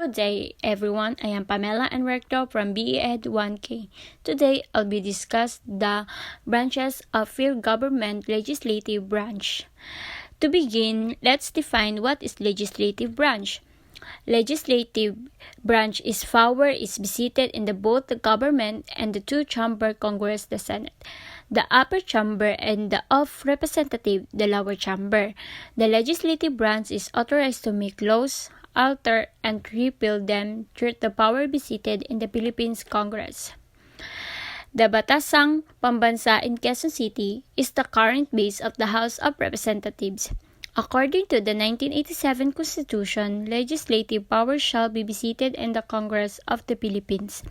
Good day, everyone. I am Pamela Enrecto from BEd 1K. Today, I'll be discuss the branches of field government legislative branch. To begin, let's define what is legislative branch. Legislative branch is power is visited in both the government and the two-chamber Congress, the Senate, the upper chamber and the of representative, the lower chamber. The legislative branch is authorized to make laws, alter, and repeal them through the power visited in the Philippines Congress. The Batasang Pambansa in Quezon City is the current base of the House of Representatives. According to the 1987 Constitution, legislative power shall be visited in the Congress of the Philippines,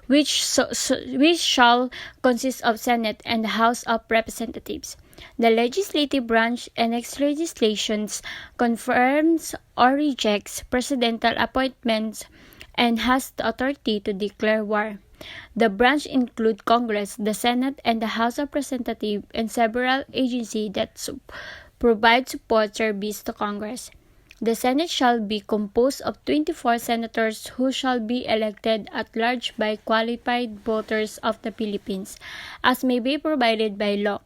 which shall consist of Senate and the House of Representatives. The legislative branch enacts legislations, confirms or rejects presidential appointments, and has the authority to declare war. The branch include Congress, the Senate, and the House of Representatives, and several agencies that provide support service to Congress. The Senate shall be composed of 24 senators who shall be elected at large by qualified voters of the Philippines, as may be provided by law.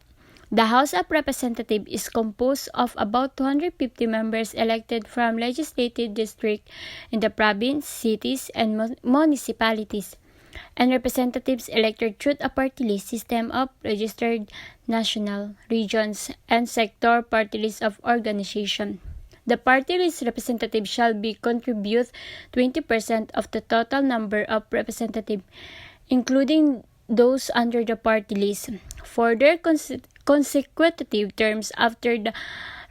The House of Representatives is composed of about 250 members elected from legislative districts in the province, cities, and municipalities, and representatives elected through a party list system of registered national, regions, and sector party list of organization. The party list representatives shall be contribute 20% of the total number of representatives, including those under the party list, for their consecutive terms after the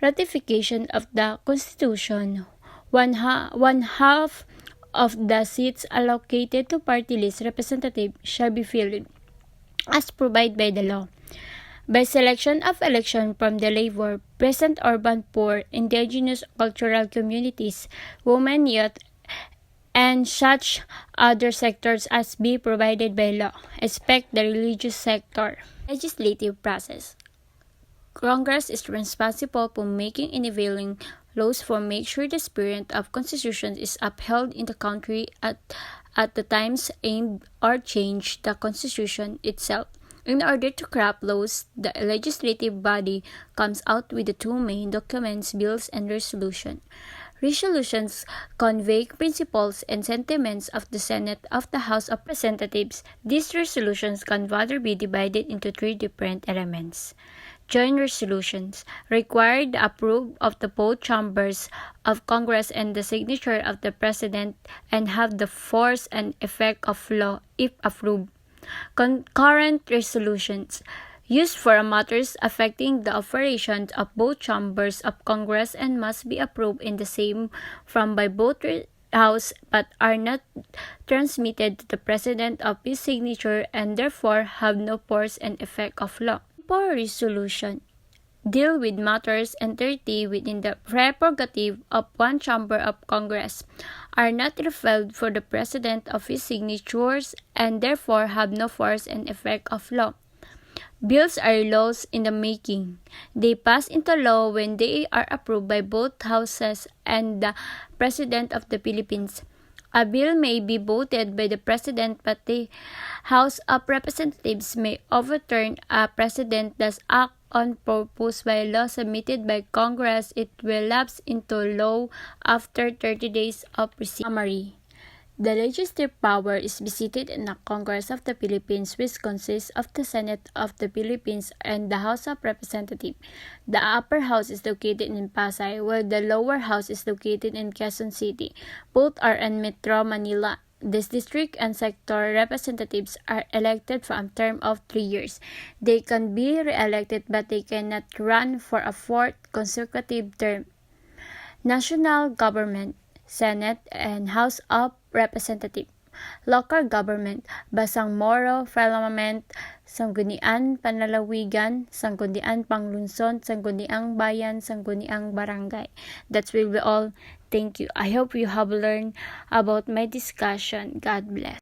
ratification of the Constitution. One half of the seats allocated to party list representatives shall be filled, as provided by the law, by selection of election from the labor, peasant, urban poor, indigenous cultural communities, women, youth, and such other sectors as be provided by law, except the religious sector. Legislative process. Congress is responsible for making and availing laws for make sure the spirit of Constitution is upheld in the country at the times aimed or change the Constitution itself. In order to craft laws, the legislative body comes out with the two main documents, bills and resolutions. Resolutions convey principles and sentiments of the Senate of the House of Representatives. These resolutions can further be divided into three different elements. Joint resolutions require the approval of the both chambers of Congress and the signature of the President and have the force and effect of law if approved. Concurrent resolutions used for matters affecting the operations of both chambers of Congress and must be approved in the same form by both House but are not transmitted to the President of his signature and therefore have no force and effect of law. For resolution deal with matters entirely within the prerogative of one chamber of Congress, are not revealed for the President of his signatures, and therefore have no force and effect of law. Bills are laws in the making. They pass into law when they are approved by both houses and the President of the Philippines. A bill may be voted by the President, but the House of Representatives may overturn a President thus act on purpose by law submitted by Congress. It will lapse into law after 30 days of summary. The legislative power is visited in the Congress of the Philippines, which consists of the Senate of the Philippines and the House of Representatives. The upper house is located in Pasay, while the lower house is located in Quezon City. Both are in Metro Manila. This district and sector representatives are elected for a term of 3 years. They can be re-elected, but they cannot run for a fourth consecutive term. National government, Senate, and House of Representatives. Local government, Bangsamoro, Parliament, Sangguniang Panlalawigan, Sangguniang Panglunsod, Sangguniang Bayan, Sangguniang Barangay. That will be all. Thank you. I hope you have learned about my discussion. God bless.